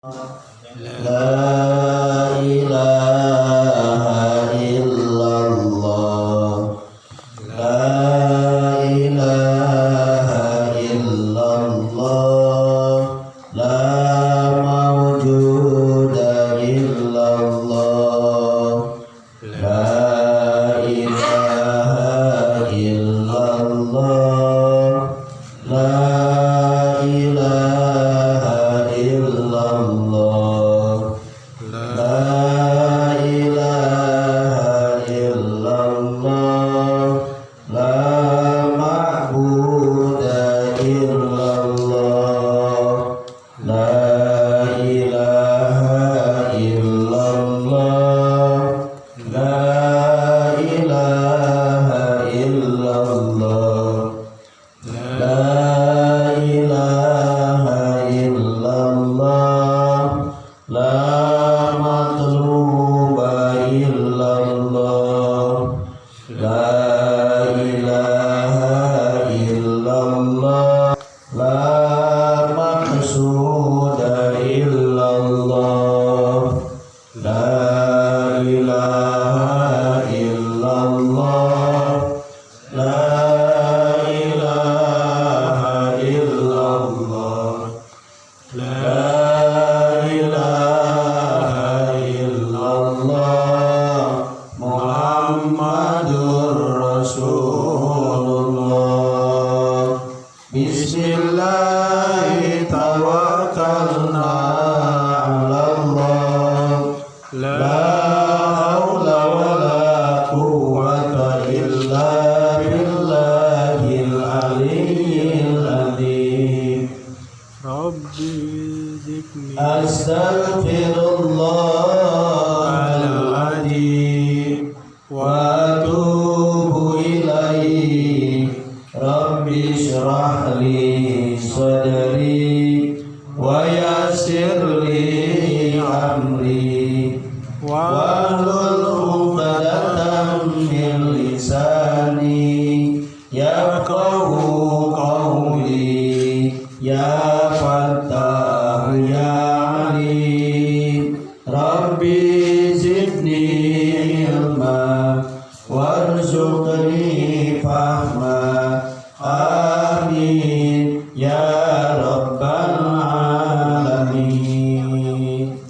La ilaha illallah. La ilaha illallah. La mawjuda illallah. La ilaha illallah. La ilaha illallah. La ilaha illallah. La ma'buda illallah. La ilaha illallah. La ilaha illallah. La ilaha illallah. La matluba illallah. La ilaha illallah. La maqsuda illallah. La ilaha illallah. La ilaha illallah. La ilaha illallah. Muhammadur Rasulullah. Bismillahi tawakkalna 'alallah. La haula wala quwwata illa billahil aliyyil azim. Rabbi zidni Astaghfirullahal azim wa atubu ilaihi. Rabbi shrah li sadri wa yassir li amri wahlul 'uqdatam min lisani yafqahu qawli. Ya Fattah ya Alim. Rabbi zidni ilma warzuqni fahma. Amin ya rabbal alamin.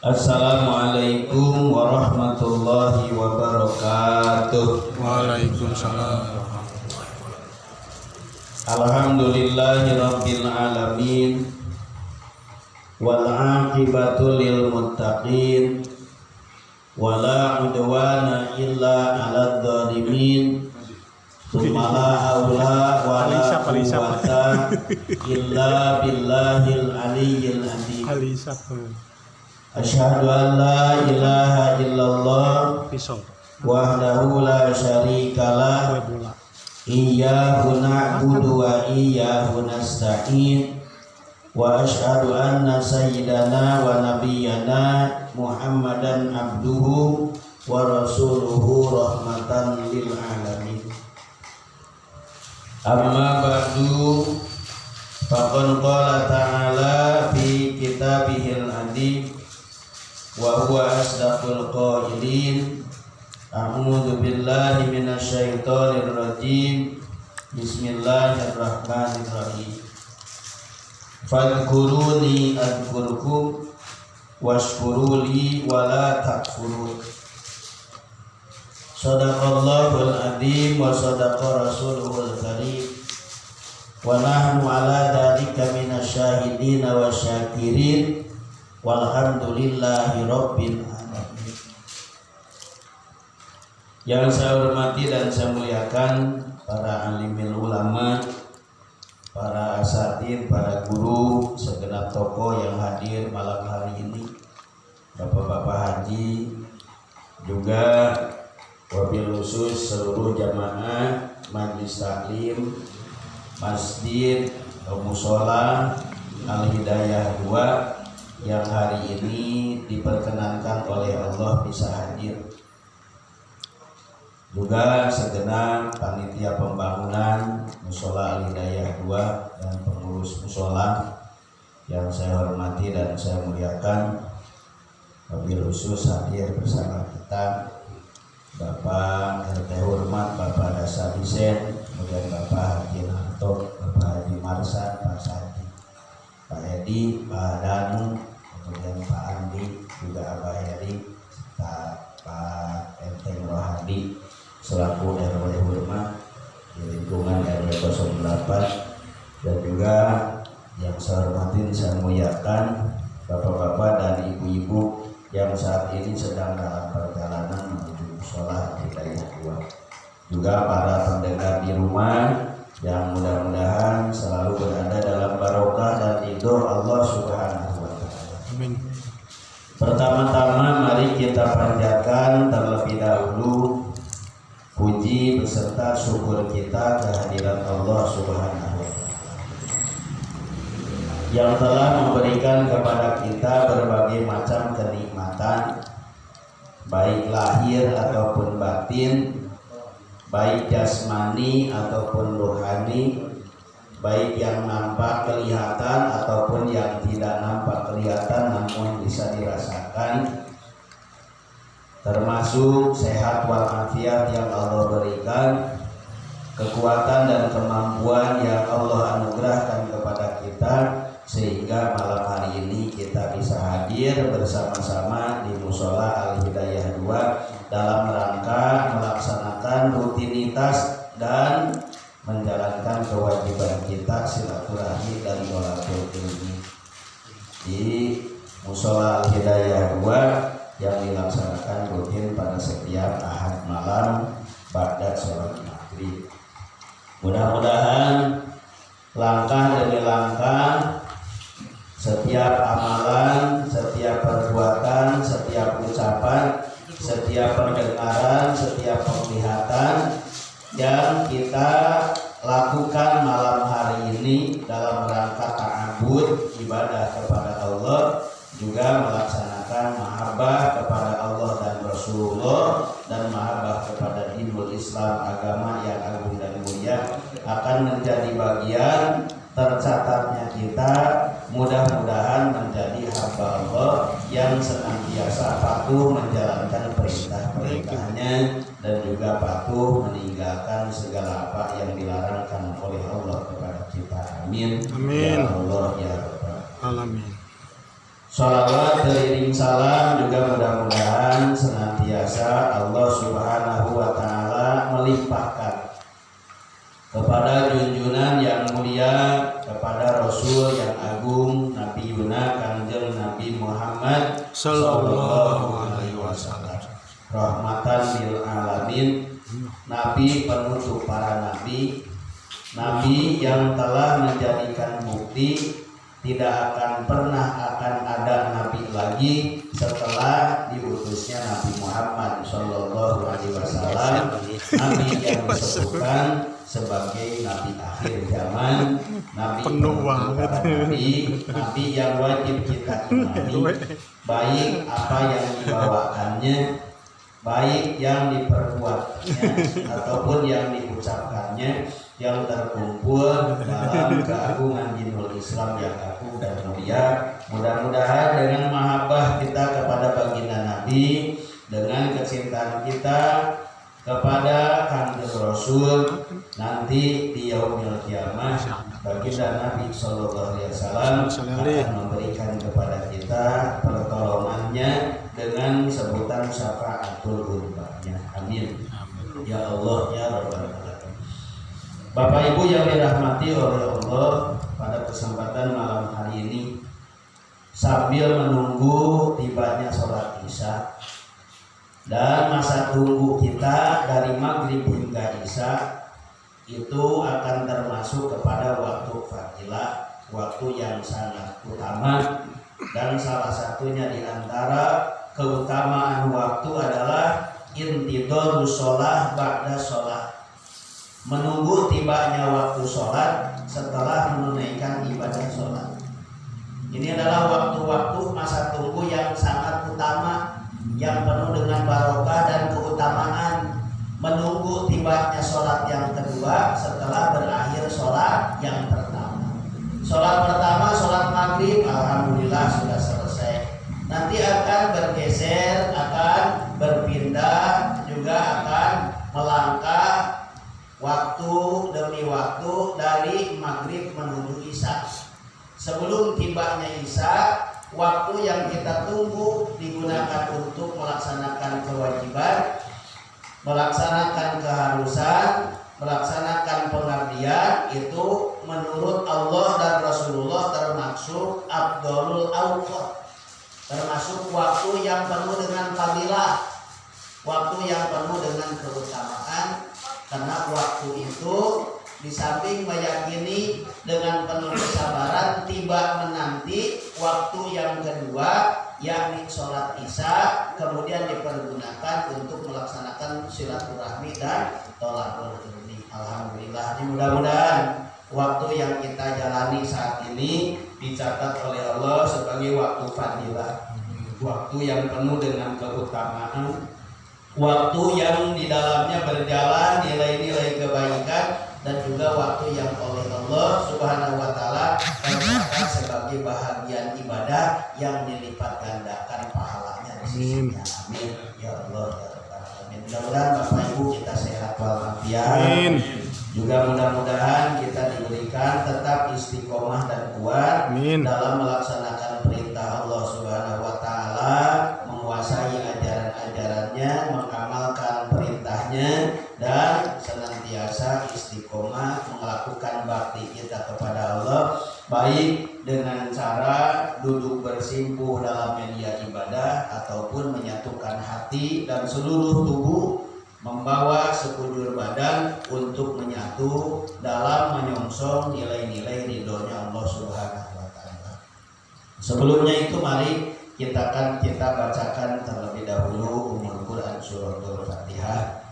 Assalamualaikum warahmatullahi wabarakatuh. Waalaikumsalam. Alhamdulillahi rabbil alamin. Wal aqibatu lil muttaqin. Wala udwana illa 'alal zalimin. Tsumma la haula wala quwwata illa billahil aliyyil azim. Asyhadu an la ilaha illallah wahdahu la syarikalah. Iyyahu na'budu wa iyyahu nasta'in. Wa asyhadu anna sayyidana wa nabiyyana Muhammadan abduhu wa rasuluhu rahmatan lil alamin. Amma ba'du, faqad qala ta'ala fi kitabihil azim wa huwa asdaqul qailin. A'udzu billahi minasyaitonir rajim. Bismillahirrahmanirrahim. Fadhkuruni adhkurkum washkuruli wala takfurun. Shadaqallahul azim wa shadaqa rasuluhul karim. Wa nahnu ala dzalika minasyahidin wa syakirin. Walhamdulillahi rabbil alamin. Yang saya hormati dan saya muliakan para alimil ulama, para asatidz, para guru, segenap tokoh yang hadir malam hari ini, bapak-bapak haji, juga wabil khusus seluruh jamaah majlis taklim masjid mushola Al Hidayah 2 yang hari ini diperkenankan oleh Allah bisa hadir. Juga segenap panitia pembangunan mushola Al Hidayah 2 dan pengurus mushola yang saya hormati dan saya muliakan, wabil khusus hadir bersama kita Bapak RT Hormat, Bapak Dasa Bisen, kemudian Bapak Haji Narto, Bapak Haji Marsan, Pak Sadi, Pak Edi, Pak Danu, kemudian Pak Andi, juga Abah Heri, Pak RT Rohadi selaku RW Hormat di lingkungan RW 08, dan juga yang saya hormatin, saya muliakan bapak-bapak dan ibu-ibu yang saat ini sedang dalam perjalanan menuju sholat hidayah 2, juga para pendengar di rumah yang mudah-mudahan selalu berada dalam barokah dan ridho Allah Subhanahu wa Ta'ala. Amin. Pertama-tama mari kita panjatkan terlebih dahulu puji beserta syukur kita kehadiran Allah Subhanahu wa Ta'ala yang telah memberikan kepada kita berbagai macam kenikmatan, baik lahir ataupun batin, baik jasmani ataupun rohani, baik yang nampak kelihatan ataupun yang tidak nampak kelihatan namun bisa dirasakan, termasuk sehat walafiat yang Allah berikan, kekuatan dan kemampuan yang Allah anugerahkan kepada kita, sehingga malam hari ini kita bisa hadir bersama-sama di Mushola Al-Hidayah 2 dalam rangka melaksanakan rutinitas dan menjalankan kewajiban kita silaturahmi dan sholatul ilmi di Mushola Al-Hidayah 2 yang dilaksanakan rutin pada setiap Ahad malam ba'da sholat maghrib. Mudah-mudahan langkah demi langkah, setiap amalan, setiap perbuatan, setiap ucapan, setiap pendengaran, setiap penglihatan yang kita lakukan malam hari ini dalam rangka ta'abud ibadah kepada Allah, juga melaksanakan mahabbah kepada Allah dan Rasulullah dan mahabbah kepada dinul Islam, agama yang agung dan mulia, akan menjadi bagian tercatatnya kita. Mudah-mudahan menjadi hamba Allah yang senantiasa patuh menjalankan perintah-perintahnya dan juga patuh meninggalkan segala apa yang dilarangkan oleh Allah kepada kita. Amin. Amin. Ya Allah ya Rabbal Alamin. Shalawat teriring salam juga mudah-mudahan senantiasa Allah Subhanahu wa Ta'ala melimpahkan kepada junjungan yang mulia, kepada Rasul yang agung, Nabi Yuna Kanjeng Nabi Muhammad Sallallahu Alaihi Wasallam, rahmatan lil alamin, Nabi penutup para nabi, Nabi yang telah menjadikan bukti tidak akan pernah akan ada nabi lagi setelah diutusnya Nabi Muhammad Sallallahu Alaihi Wasallam, Nabi yang disebutkan sebagai nabi akhir zaman, nabi penuh banget, nabi yang wajib kita imani, baik apa yang dibawakannya, baik yang diperbuatnya ataupun yang diucapkannya, yang terkumpul dalam keagungan dinul Islam yang agung dan mulia. Mudah-mudahan dengan mahabbah kita kepada baginda Nabi, dengan kecintaan kita kepada Kanjeng Rasul, nanti di yaumil kiamah baginda Nabi Sallallahu Alaihi Wasallam akan memberikan kepada kita pertolongannya dengan sebutan syafaatul ummahnya. Amin. Ya Allah ya Rabbal Alamin. Bapak Ibu yang dirahmati oleh Allah, pada kesempatan malam hari ini sambil menunggu tibanya sholat isya dan masa tunggu kita dari maghrib hingga isya itu akan termasuk kepada waktu fadilah, waktu yang sangat utama, dan salah satunya di antara keutamaan waktu adalah intidharus sholat ba'da sholat, menunggu tibanya waktu sholat setelah menunaikan ibadah sholat. Ini adalah waktu-waktu masa tunggu yang sangat utama, yang penuh dengan barokah dan keutamaan, menunggu tibanya sholat yang kedua setelah berakhir sholat yang pertama. Sholat pertama, sholat maghrib nanti akan bergeser, akan berpindah, juga akan melangkah waktu demi waktu dari maghrib menuju isya. Sebelum tibanya isya, waktu yang kita tunggu digunakan untuk melaksanakan kewajiban, melaksanakan keharusan, melaksanakan pengabdian, itu menurut Allah dan Rasulullah termasuk afdhalul awqat, termasuk waktu yang penuh dengan fadilah, waktu yang penuh dengan keutamaan. Karena waktu itu di samping meyakini dengan penuh kesabaran tiba menanti waktu yang kedua, yakni sholat isya, kemudian dipergunakan untuk melaksanakan silaturahmi dan tholaqul ilmi. Alhamdulillah, mudah-mudahan waktu yang kita jalani saat ini dicatat oleh Allah sebagai waktu fadilah, waktu yang penuh dengan keutamaan, waktu yang di dalamnya berjalan nilai-nilai kebaikan, dan juga waktu yang oleh Allah Subhanahu wa taala tercatat sebagai bahagian ibadah yang dilipat gandakan pahalanya di sisinya. Amin ya Allah ya Rabbal alamin. Mudah-mudahan Bapak Ibu kita sehat walafiat. Juga mudah-mudahan kita diberikan tetap istiqomah dan kuat dalam melaksanakan perintah Allah Subhanahu wa taala, menguasai ajaran-ajarannya, mengamalkan perintahnya, dan senantiasa istiqomah melakukan bakti kita kepada Allah, baik dengan cara duduk bersimpuh dalam media ibadah ataupun menyatukan hati dan seluruh tubuh, membawa sekujur badan untuk menyatu dalam menyongsong nilai-nilai ridhonya Allah Subhanahu wa taala. Sebelumnya itu mari kita bacakan terlebih dahulu Ummul Quran suratul Fatihah.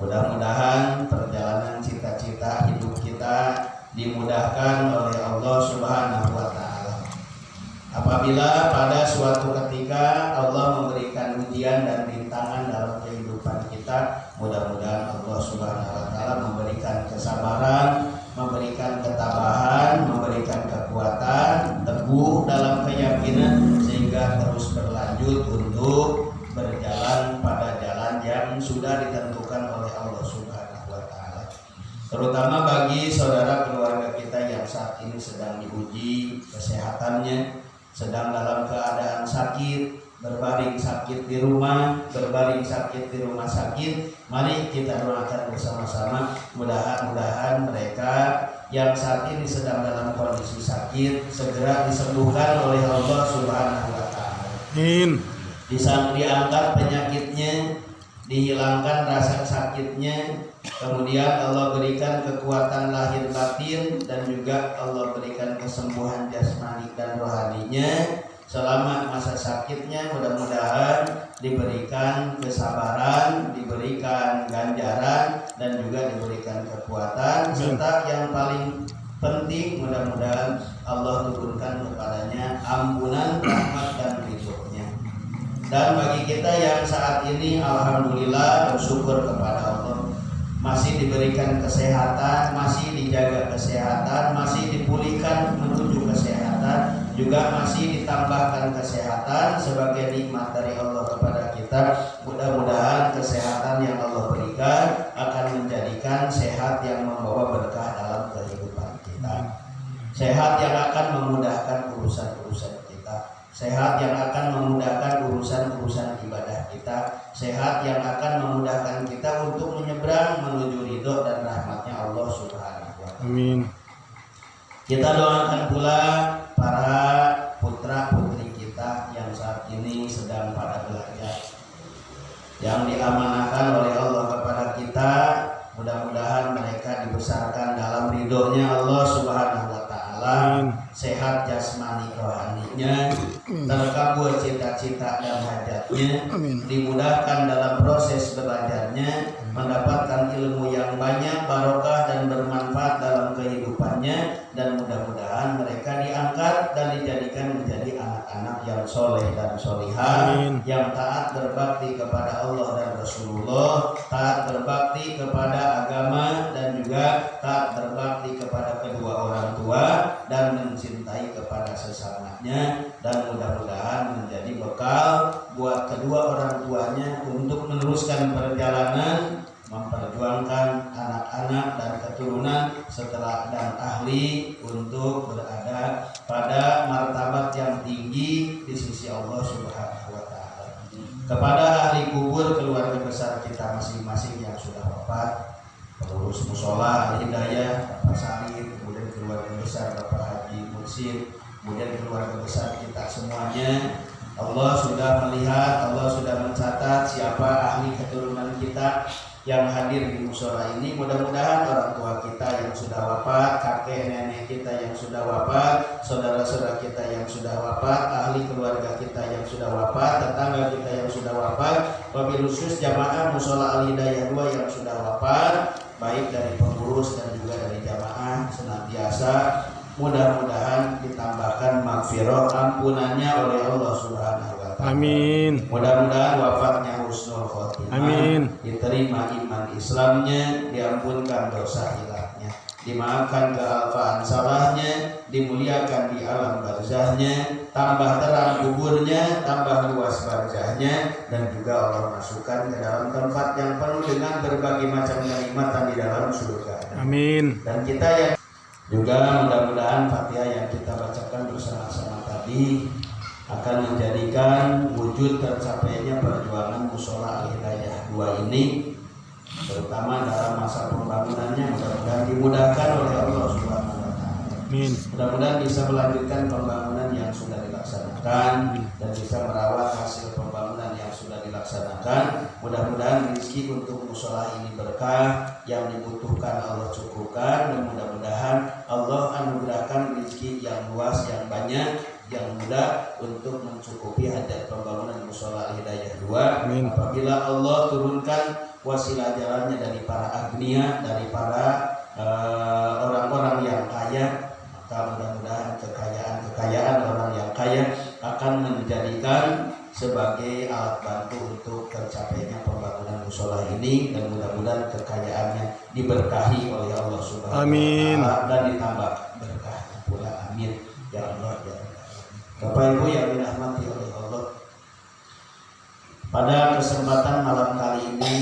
Mudah-mudahan perjalanan cita-cita hidup kita dimudahkan oleh Allah Subhanahu wa taala. Apabila pada suatu ketika Allah memberikan ujian dan rintangan dalam kehidupan kita, mudah-mudahan Allah Subhanahu wa taala memberikan kesabaran, memberikan ketabahan, memberikan kekuatan, teguh dalam keyakinan, sehingga terus berlanjut untuk berjalan pada jalan yang sudah ditentukan oleh Allah Subhanahu wa taala. Terutama bagi saudara keluarga kita yang saat ini sedang diuji kesehatannya, sedang dalam keadaan sakit, berbaring sakit di rumah, berbaring sakit di rumah sakit, mari kita doakan bersama-sama mudah-mudahan mereka yang saat ini sedang dalam kondisi sakit segera disembuhkan oleh Allah Subhanahu wa taala. Amin. Diangkat penyakitnya, dihilangkan rasa sakitnya, kemudian Allah berikan kekuatan lahir batin, dan juga Allah berikan kesembuhan jasmani dan rohaninya. Selama masa sakitnya mudah-mudahan diberikan kesabaran, diberikan ganjaran, dan juga diberikan kekuatan, serta yang paling penting mudah-mudahan Allah turunkan kepadanya ampunan, rahmat, dan ridhonya. Dan bagi kita yang saat ini alhamdulillah bersyukur kepada Allah, masih diberikan kesehatan, masih dijaga kesehatan, masih dipulihkan menuju kesehatan, juga masih ditambahkan kesehatan sebagai nikmat dari Allah kepada kita. Mudah-mudahan kesehatan yang Allah berikan akan menjadikan sehat yang membawa berkah dalam kehidupan kita, sehat yang akan memudahkan urusan-urusan kita, sehat yang akan memudahkan urusan-urusan ibadah kita, sehat yang akan memudahkan kita untuk menyeberang menuju ridho dan rahmatnya Allah Subhanahu wa taala. Amin. Kita doakan pula para putra putri kita yang saat ini sedang pada belajar, yang diamanahkan oleh Allah kepada kita, mudah-mudahan mereka dibesarkan dalam ridhonya Allah Subhanahu wa taala, sehat jasmani rohaninya, terkabul cita-cita dan hajatnya, dimudahkan dalam proses belajarnya, mendapatkan ilmu yang banyak, barokah dan bermanfaat dalam kehidupannya, dan mudah-mudahan mereka diangkat dan dijadikan menjadi anak-anak yang soleh dan solihah, Amin. yang taat berbakti kepada Allah dan Rasulullah, taat berbakti kepada agama, dan juga taat berbakti kepada kedua orang tua, dan mencintai kepada sesamanya, dan mudah-mudahan menjadi bekal buat kedua orang tuanya untuk meneruskan perjalanan memperjuangkan anak-anak dan keturunan setelah dan ahli untuk berada pada martabat yang tinggi di sisi Allah Subhanahu wa taala. Kepada ahli kubur keluarga besar kita masing-masing yang sudah wafat, pengurus mushola Al Hidayah, Bapak Salim, kemudian keluarga besar Bapak Haji Mursid, kemudian keluarga besar kita semuanya, Allah sudah melihat, Allah sudah mencatat siapa ahli keturunan kita yang hadir di mushola ini. Mudah-mudahan orang tua kita yang sudah wafat, kakek nenek kita yang sudah wafat, saudara-saudara kita yang sudah wafat, ahli keluarga kita yang sudah wafat, tetangga kita yang sudah wafat, wabil khusus jamaah mushola Al Hidayah 2 yang sudah wafat, baik dari pengurus dan juga dari jamaah, senantiasa mudah-mudahan ditambahkan maghfirah ampunannya oleh Allah Subhanahu wa taala. Amin. Mudah-mudahan wafatnya husnul khotimah. Amin. Diterima iman Islamnya, diampunkan dosa hilafnya, dimaafkan kealfaan salahnya, dimuliakan di alam barzahnya, tambah terang kuburnya, tambah luas barzahnya, dan juga Allah masukkan ke dalam tempat yang penuh dengan berbagai macam kenikmatan di dalam surga. Amin. Dan kita yang juga mudah-mudahan Fatihah yang kita bacakan bersama-sama tadi akan menjadikan wujud tercapainya perjuangan mushola Al Hidayah 2 ini, terutama dalam masa pembangunannya, mudah-mudahan dimudahkan oleh Allah Subhanahu wa taala. Amin. Mudah-mudahan bisa melanjutkan pembangunan yang sudah dilaksanakan dan bisa merawat hasil pembangunan yang sudah dilaksanakan. Mudah-mudahan rezeki untuk mushola ini berkah, yang dibutuhkan Allah cukupkan, dan mudah-mudahan Allah anugerahkan rezeki yang luas, yang banyak, yang mudah untuk mencukupi hajat pembangunan mushola Al Hidayah 2. Amin. Apabila Allah turunkan wasilah jalannya dari para agnia, dari para orang-orang yang kaya, maka mudah-mudahan kekayaan orang yang kaya akan menjadikan sebagai alat bantu untuk tercapainya pembangunan mushola ini, dan mudah-mudahan kekayaannya diberkahi oleh Allah Subhanahu Amin. wa taala dan ditambah berkahnya pula. Amin ya Allah ya Allah. Bapak Ibu yang dirahmati oleh Allah, pada kesempatan malam kali ini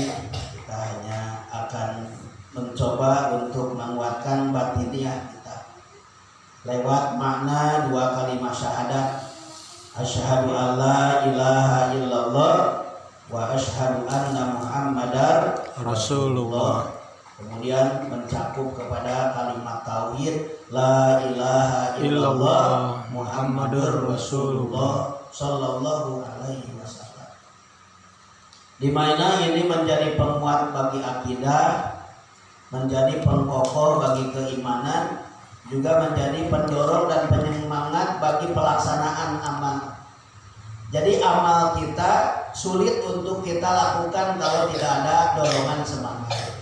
kita hanya akan mencoba untuk menguatkan batiniah kita lewat makna 2 kalimat syahadat, asyhadu alla ilaha illallah wa asyhadu anna muhammadar rasulullah. Kemudian mencakup kepada kalimat tauhid la ilaha illallah muhammadur rasulullah sallallahu alaihi wasallam, di mana ini menjadi penguat bagi akidah, menjadi pengkokoh bagi keimanan, juga menjadi pendorong dan penyemangat bagi pelaksanaan amal. Jadi amal kita sulit untuk kita lakukan kalau tidak ada dorongan semangat,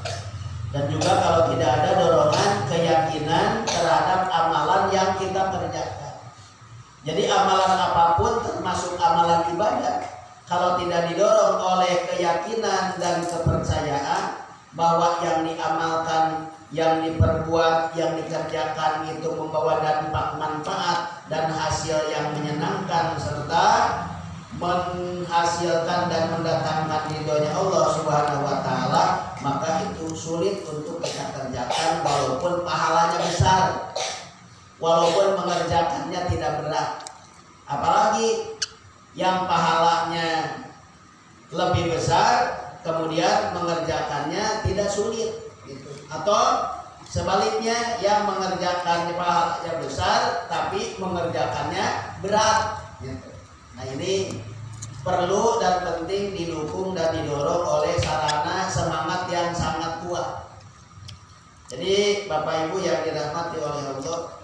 dan juga kalau tidak ada dorongan keyakinan terhadap amalan yang kita kerjakan. Jadi amalan apapun termasuk amalan ibadah, kalau tidak didorong oleh keyakinan dan kepercayaan bahwa yang diamalkan, yang diperbuat, yang dikerjakan itu membawa dampak manfaat dan hasil yang menyenangkan serta menghasilkan dan mendatangkan ridhonya Allah Subhanahu wa taala, maka itu sulit untuk kita kerjakan walaupun pahalanya besar, walaupun mengerjakannya tidak berat. Apalagi yang pahalanya lebih besar kemudian mengerjakannya tidak sulit gitu. Atau sebaliknya, yang mengerjakannya pahalanya besar tapi mengerjakannya berat gitu. Nah ini perlu dan penting didukung dan didorong oleh sarana semangat yang sangat kuat. Jadi Bapak Ibu yang dirahmati oleh Allah,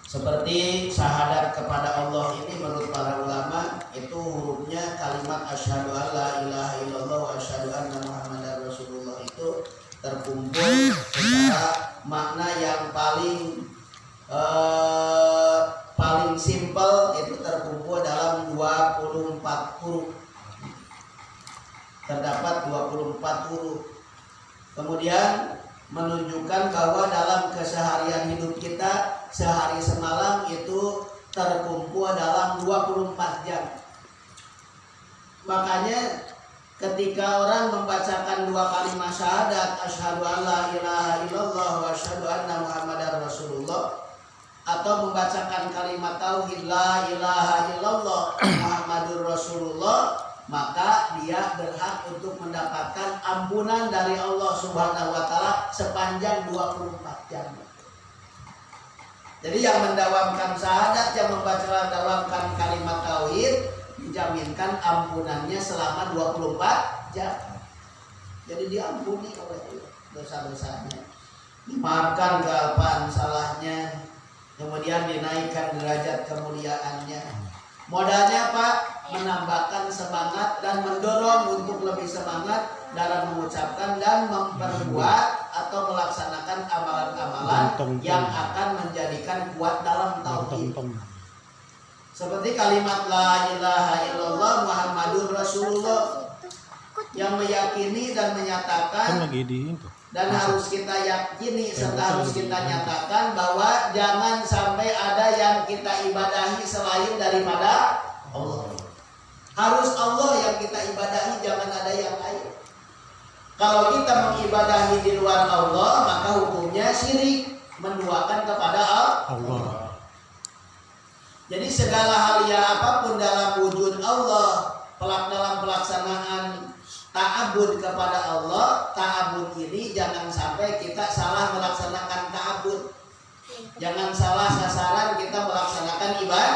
seperti syahadat kepada Allah ini menurut para ulama itu hurufnya kalimat asyhadu alla ilaha illallah wa asyhadu anna muhammadar rasulullah itu terkumpul secara makna yang paling simpel, itu terkumpul dalam 24 huruf. Terdapat 24 huruf. Kemudian menunjukkan bahwa dalam keseharian hidup kita sehari semalam itu terkumpul dalam 24 jam. Makanya ketika orang membacakan 2 kalimat syahadat, asyhadu an la ilaha illallah wa asyhadu anna muhammadar rasulullah, atau membacakan kalimat tauhid la ilaha illallah muhammadur rasulullah, maka dia berhak untuk mendapatkan ampunan dari Allah Subhanahu wa taala sepanjang 24 jam. Jadi yang mendawamkan syahadat, yang mendawamkan kalimat tauhid, dijaminkan ampunannya selama 24 jam. Jadi diampuni oleh Allah dosa-dosanya, dimaafkan kealpaan salahnya, kemudian dinaikkan derajat kemuliaannya. Modalnya Pak, menambahkan semangat dan mendorong untuk lebih semangat dalam mengucapkan dan memperbuat atau melaksanakan amalan-amalan yang akan menjadikan kuat dalam tauhid. Seperti kalimat la ilaha illallah muhammadur rasulullah, yang meyakini dan menyatakan dan harus kita yakini serta harus kita nyatakan bahwa jangan sampai ada yang kita ibadahi selain daripada Allah. Harus Allah yang kita ibadahi, jangan ada yang lain. Kalau kita mengibadahi di luar Allah, maka hukumnya syirik, menduakan kepada Allah. Jadi segala hal ya apapun dalam wujud Allah, dalam pelaksanaan ta'abud kepada Allah, ta'abud ini jangan sampai kita salah melaksanakan ta'abud. Jangan salah sasaran kita melaksanakan ibadah.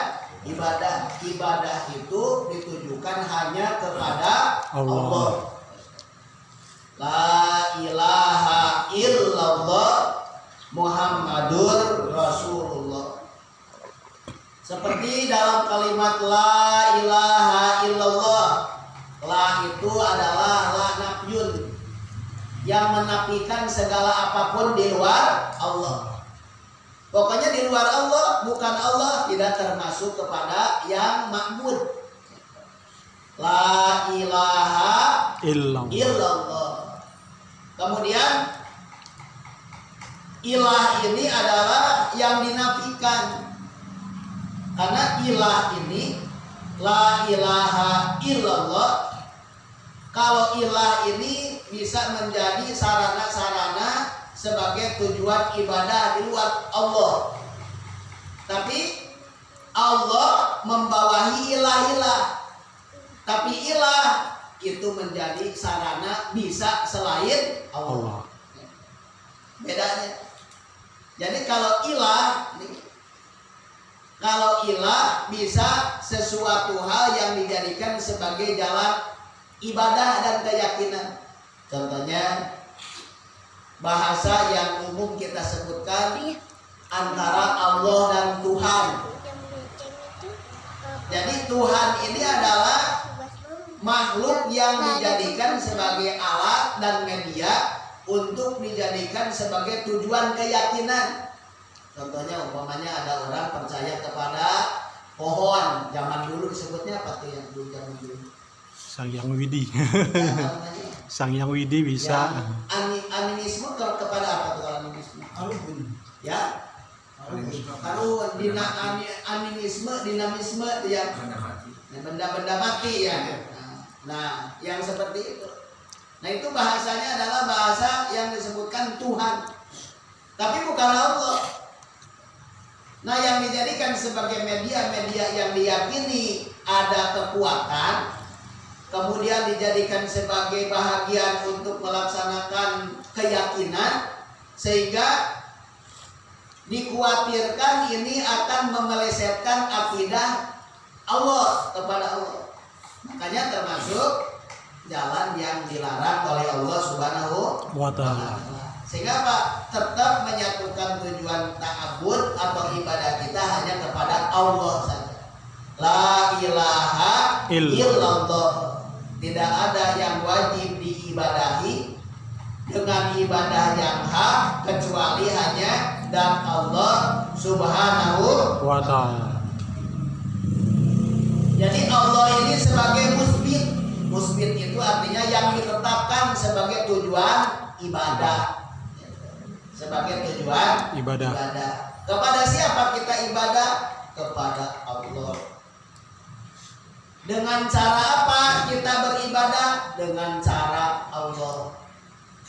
Ibadah itu ditujukan hanya kepada Allah. La ilaha illallah Muhammadur Rasulullah. Seperti dalam kalimat la ilaha illallah, la itu adalah la nafyun, yang menafikan segala apapun di luar Allah. Pokoknya di luar Allah, bukan Allah, tidak termasuk kepada yang ma'bud. La ilaha illallah. Kemudian ilah ini adalah yang dinafikan. Karena ilah ini, la ilaha illallah, kalau ilah ini bisa menjadi sarana-sarana sebagai tujuan ibadah di luar Allah. Tapi Allah membawahi ilah-ilah. Tapi ilah itu menjadi sarana bisa selain Allah. Bedanya. Jadi kalau ilah bisa sesuatu hal yang dijadikan sebagai jalan ibadah dan keyakinan. Contohnya bahasa yang umum kita sebutkan antara Allah dan Tuhan. Jadi Tuhan ini adalah makhluk yang dijadikan sebagai alat dan media untuk dijadikan sebagai tujuan keyakinan. Contohnya umpamanya ada orang percaya kepada pohon, zaman dulu disebutnya apa tuh yang dulu zaman dulu? Sang Yang Widi. Sang Yang Widi bisa. Ya, animisme kepada apa tuh animisme? Ya. Animisme, dinamisme ya. Benda-benda mati ya. Nah, yang seperti itu. Nah, itu bahasanya adalah bahasa yang disebutkan Tuhan. Tapi bukan Allah. Nah, yang dijadikan sebagai media-media yang diyakini ada kekuatan, kemudian dijadikan sebagai bahagian untuk melaksanakan keyakinan, sehingga dikhawatirkan ini akan memelesetkan akidah Allah kepada Allah. Makanya termasuk jalan yang dilarang oleh Allah Subhanahu wa Ta'ala. Sehingga Pak tetap menyatukan tujuan ta'abud atau ibadah kita hanya kepada Allah saja. La ilaha illallah. Tidak ada yang wajib diibadahi dengan ibadah yang hak kecuali hanya dan Allah Subhanahu wa Ta'ala. Jadi sebagai musbit. Musbit itu artinya yang ditetapkan sebagai tujuan ibadah. Sebagai tujuan ibadah. Kepada siapa kita ibadah? Kepada Allah. Dengan cara apa kita beribadah? Dengan cara Allah.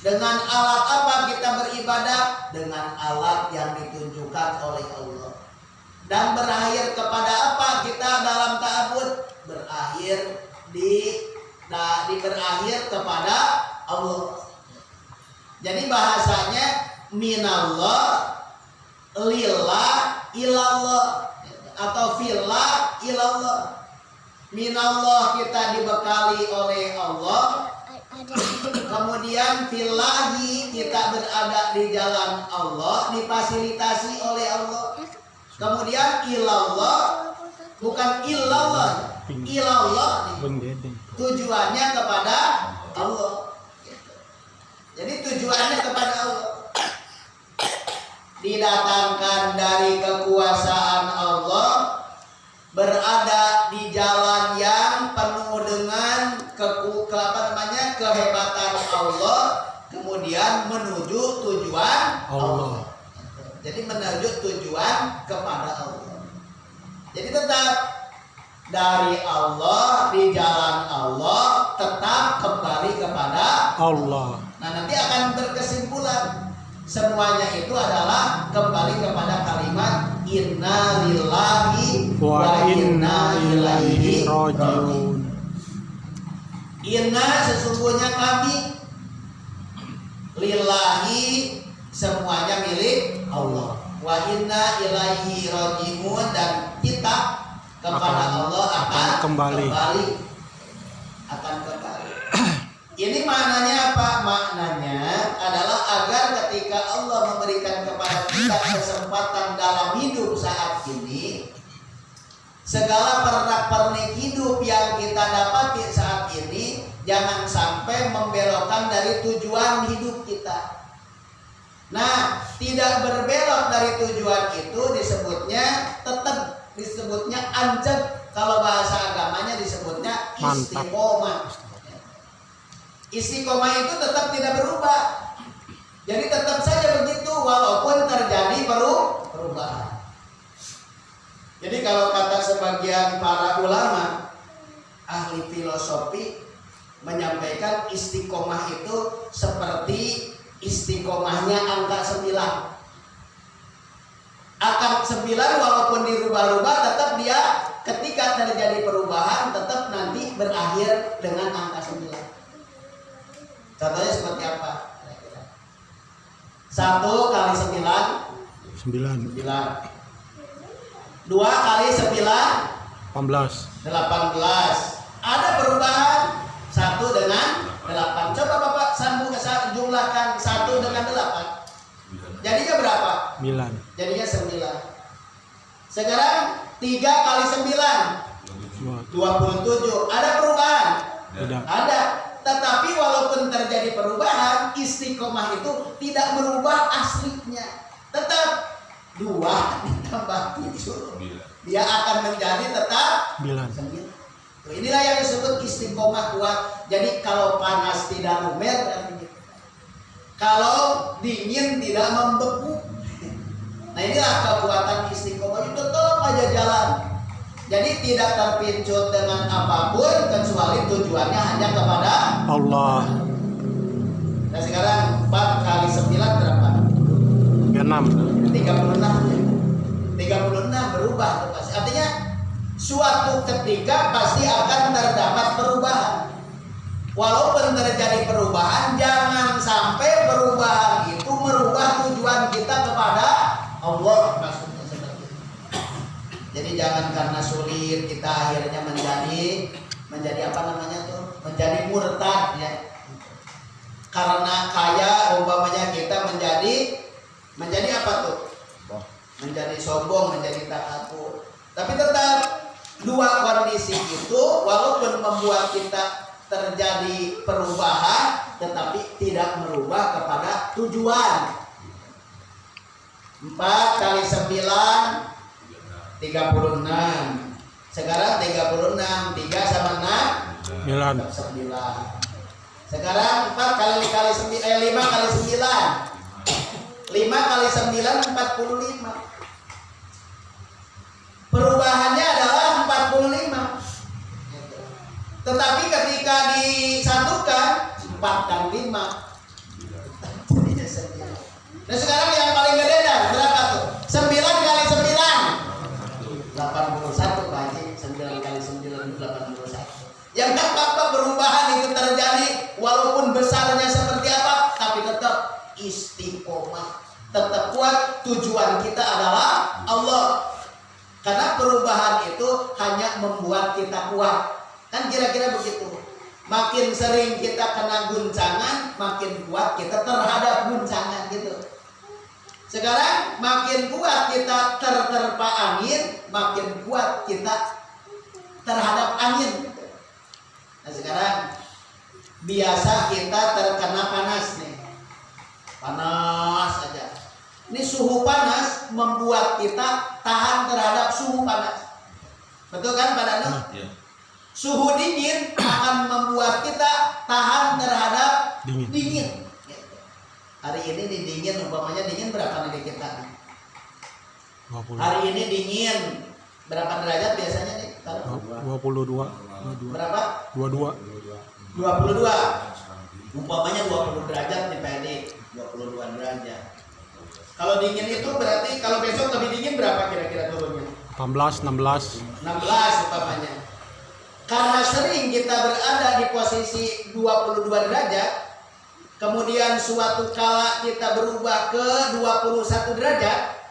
Dengan alat apa kita beribadah? Dengan alat yang ditunjukkan oleh Allah. Dan berakhir kepada apa kita dalam ta'abbud? Berakhir berakhir kepada Allah. Jadi bahasanya minallah, lillah, ilallah, atau fillah, ilallah. Minallah kita dibekali oleh Allah. Kemudian fillahi kita berada di jalan Allah, difasilitasi oleh Allah. Kemudian ilallah, bukan illallah, ilallah, tujuannya kepada Allah. Jadi tujuannya kepada Allah. Didatangkan dari kekuasaan Allah, berada di jalan yang penuh dengan kehebatan Allah, kemudian menuju tujuan Allah. Jadi menuju tujuan kepada Allah. Jadi tetap dari Allah, di jalan Allah, tetap kembali kepada Allah. Nah, nanti akan berkesimpulan semuanya itu adalah kembali kepada kalimat inna lillahi wa inna ilaihi rajiun. Inna sesungguhnya kami, lillahi semuanya milik Allah, wa inna ilaihi rajiun dan kita kepada Allah akan kembali. Ini maknanya apa? Maknanya adalah agar ketika Allah memberikan kepada kita kesempatan dalam hidup saat ini, segala pernak-pernik hidup yang kita dapati saat ini jangan sampai membelokkan dari tujuan hidup kita. Nah, tidak berbelok dari tujuan itu disebutnya anjad. Kalau bahasa agamanya disebutnya istiqomah. Istiqomah itu tetap tidak berubah. Jadi tetap saja begitu walaupun terjadi perubahan. Jadi kalau kata sebagian para ulama ahli filosofi menyampaikan istiqomah itu seperti istiqomahnya angka 9. Angka 9 walaupun dirubah-rubah tetap dia ketika terjadi perubahan tetap nanti berakhir dengan angka 9. Contohnya seperti apa? 1 kali 9 9. 2 kali 9 18. Ada perubahan 1 dengan 8. Coba Bapak jumlahkan 1 dengan 8. Jadinya berapa? 9. Jadinya 9. Sekarang 3 kali 9 27. Ada perubahan? Tidak. Ada. Tetapi walaupun terjadi perubahan, istiqomah itu tidak merubah aslinya. Tetap 2 ditambah 7. Dia akan menjadi tetap 9. Inilah yang disebut istiqomah kuat. Jadi kalau panas tidak lumer, kalau dingin tidak membeku. Nah, inilah kekuatan istiqomah itu tetap aja jalan. Jadi tidak terpincut dengan apapun kecuali tujuannya hanya kepada Allah. Nah sekarang 4 kali 9 berapa? 36. 36 berubah. Artinya suatu ketika pasti akan terdapat perubahan. Walaupun terjadi perubahan, jangan sampai perubahan itu merubah tujuan kita kepada Allah. Jadi jangan karena sulit kita akhirnya menjadi apa namanya tuh? Menjadi murtad ya. Karena kaya umpamanya kita menjadi apa tuh? Menjadi sombong, menjadi takabur. Tapi tetap dua kondisi itu walaupun membuat kita terjadi perubahan tetapi tidak merubah kepada tujuan. 4 kali 9 36. Sekarang 36 3 sama 9. 9. Sekarang 4 kali 5 kali 9. 5 kali 9 45. Perubahannya adalah 45. Tetapi ketika disatukan 4 dan 5 jadinya 9. Nah sekarang yang paling gede dah berapa tuh? 9 kali 9 81 Pak Haji. 9 kali 9 81. Yang tak apa perubahan itu terjadi walaupun besarnya seperti apa, tapi tetap istiqomah, tetap kuat. Tujuan kita adalah Allah. Karena perubahan itu hanya membuat kita kuat. Kan kira-kira begitu. Makin sering kita kena guncangan, makin kuat kita terhadap guncangan gitu. Sekarang makin kuat kita terterpa angin, makin kuat kita terhadap angin. Nah sekarang biasa kita terkena panas nih, panas aja. Ini suhu panas membuat kita tahan terhadap suhu panas. Betul kan Pak Danu? Ya. Suhu dingin akan membuat kita tahan terhadap dingin. Hari ini di dingin, umpamanya dingin berapa nih kita? 20. Hari ini dingin berapa derajat biasanya nih? 22. Berapa? 22. 22. Umpamanya 20 derajat nih Pak Edi, 22 derajat. Kalau dingin itu berarti kalau besok lebih dingin berapa kira-kira turunnya? 18, 16. 16 umpamanya. Karena sering kita berada di posisi 22 derajat, kemudian suatu kala kita berubah ke 21 derajat,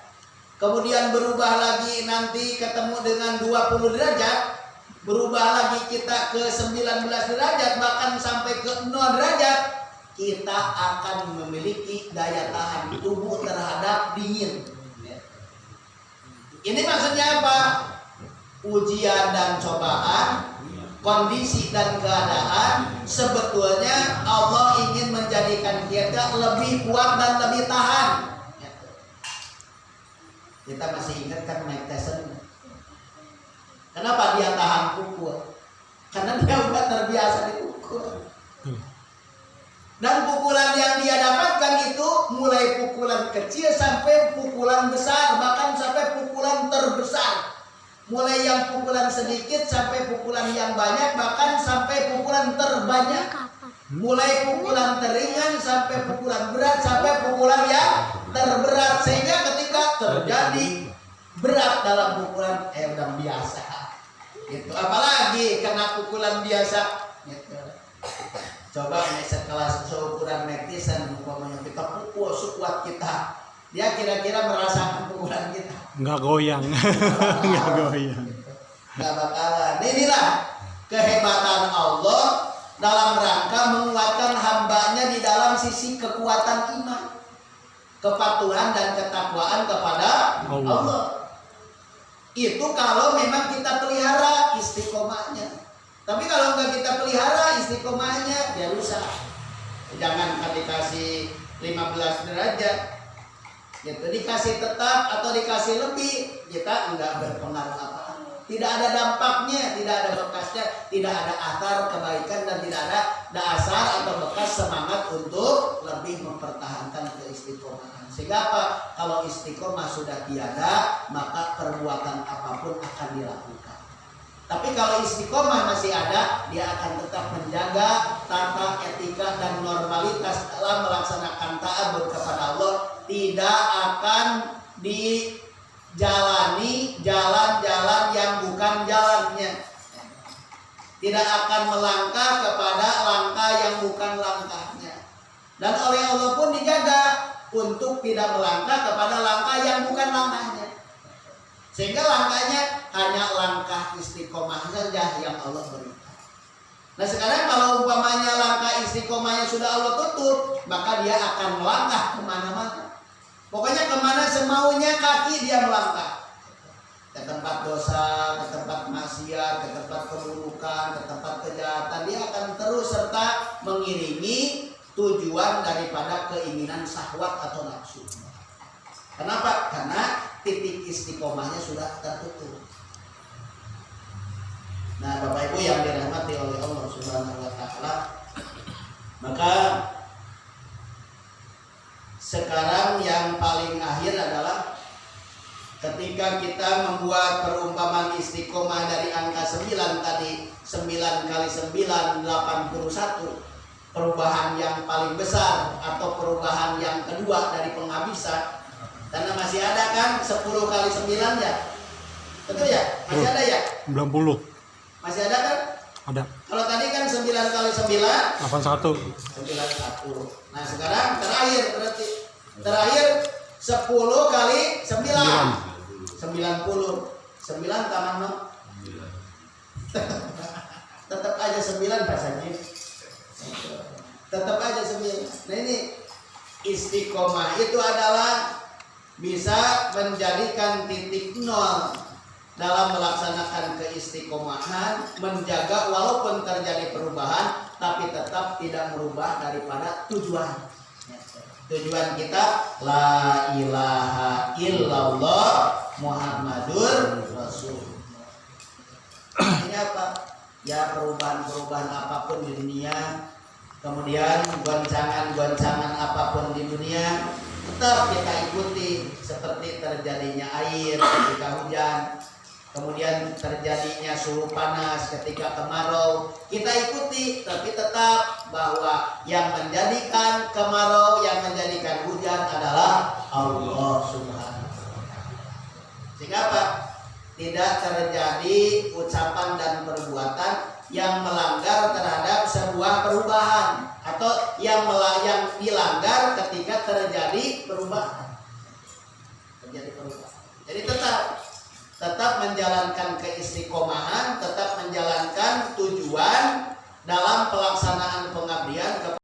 kemudian berubah lagi nanti ketemu dengan 20 derajat, berubah lagi kita ke 19 derajat, bahkan sampai ke 0 derajat, kita akan memiliki daya tahan tubuh terhadap dingin. Ini maksudnya apa? Ujian dan cobaan, kondisi dan keadaan, sebetulnya Allah ingin menjadikan kita lebih kuat dan lebih tahan. Kita masih ingat kan Mike Tyson? Kenapa dia tahan pukul? Karena dia udah terbiasa dipukul. Dan pukulan yang dia dapatkan itu mulai pukulan kecil sampai pukulan besar, bahkan sampai pukulan terbesar. Mulai yang pukulan sedikit sampai pukulan yang banyak, bahkan sampai pukulan terbanyak. Mulai pukulan teringan sampai pukulan berat, sampai pukulan yang terberat. Sehingga ketika terjadi berat dalam pukulan, udah biasa. Gitu. Apalagi kena pukulan biasa. Gitu. Coba nih sekelas seukuran netizen, umpamanya kita pukul sekuat kita, dia kira-kira merasakan pukulan kita? Enggak goyang. Enggak goyang. Enggak bakalan. Inilah kehebatan Allah dalam rangka menguatkan hambanya di dalam sisi kekuatan iman, kepatuhan dan ketakwaan kepada Allah. Itu kalau memang kita pelihara istiqomahnya. Tapi kalau enggak kita pelihara istiqomahnya, dia rusak. Jangan dikasih 15 derajat, gitu, dikasih tetap atau dikasih lebih, kita enggak berpengaruh apa-apa. Tidak ada dampaknya, tidak ada bekasnya, tidak ada athar kebaikan, dan tidak ada dasar atau bekas semangat untuk lebih mempertahankan keistiqomahan. Sehingga apa? Kalau istiqomah sudah tiada, maka perbuatan apapun akan dilakukan. Tapi kalau istiqomah masih ada, dia akan tetap menjaga tata etika dan normalitas dalam melaksanakan ta'abbud kepada Allah. Tidak akan dijalani jalan-jalan yang bukan jalannya. Tidak akan melangkah kepada langkah yang bukan langkahnya. Dan oleh Allah pun dijaga untuk tidak melangkah kepada langkah yang bukan langkahnya. Sehingga langkahnya hanya langkah istiqomah saja yang Allah berikan. Nah sekarang kalau umpamanya langkah istiqomahnya sudah Allah tutup, maka dia akan melangkah kemana-mana. Pokoknya kemana semaunya kaki dia melangkah. Ke tempat dosa, ke tempat maksiat, ke tempat keburukan, ke tempat kejahatan. Dia akan terus serta mengiringi tujuan daripada keinginan syahwat atau nafsu. Kenapa? Karena titik istiqomahnya sudah tertutup. Nah, Bapak Ibu yang dirahmati oleh Allah Subhanahu ketika kita membuat perumpamaan istiqomah dari angka 9 tadi, 9 kali 9 81, perubahan yang paling besar atau perubahan yang kedua dari penghabisan. Karena masih ada kan 10 kali 9 ya, betul ya? Masih ada ya? 90. Masih ada kan? Ada. Kalau tadi kan 9 kali 9 81. 91. Nah sekarang terakhir berarti terakhir 10 kali 9 90. 9 tambah 0 tetap aja 9 bahasanya, tetap aja 9. Nah ini istiqomah itu adalah bisa menjadikan titik nol dalam melaksanakan keistiqomahan, menjaga walaupun terjadi perubahan tapi tetap tidak merubah daripada tujuan. Tujuan kita la ilaha illallah Muhammadur Rasulullah. Ini apa? Ya perubahan-perubahan apapun di dunia, kemudian goncangan-goncangan apapun di dunia tetap kita ikuti, seperti terjadinya air ketika hujan, kemudian terjadinya suhu panas ketika kemarau, kita ikuti, tapi tetap bahwa yang menjadikan kemarau, yang menjadikan hujan adalah Allah Subhanahu wa Ta'ala. Sehingga apa? Tidak terjadi ucapan dan perbuatan yang melanggar terhadap sebuah perubahan atau yang dilanggar ketika terjadi perubahan. Jadi tetap menjalankan keistiqomahan, tetap menjalankan tujuan dalam pelaksanaan pengabdian kepada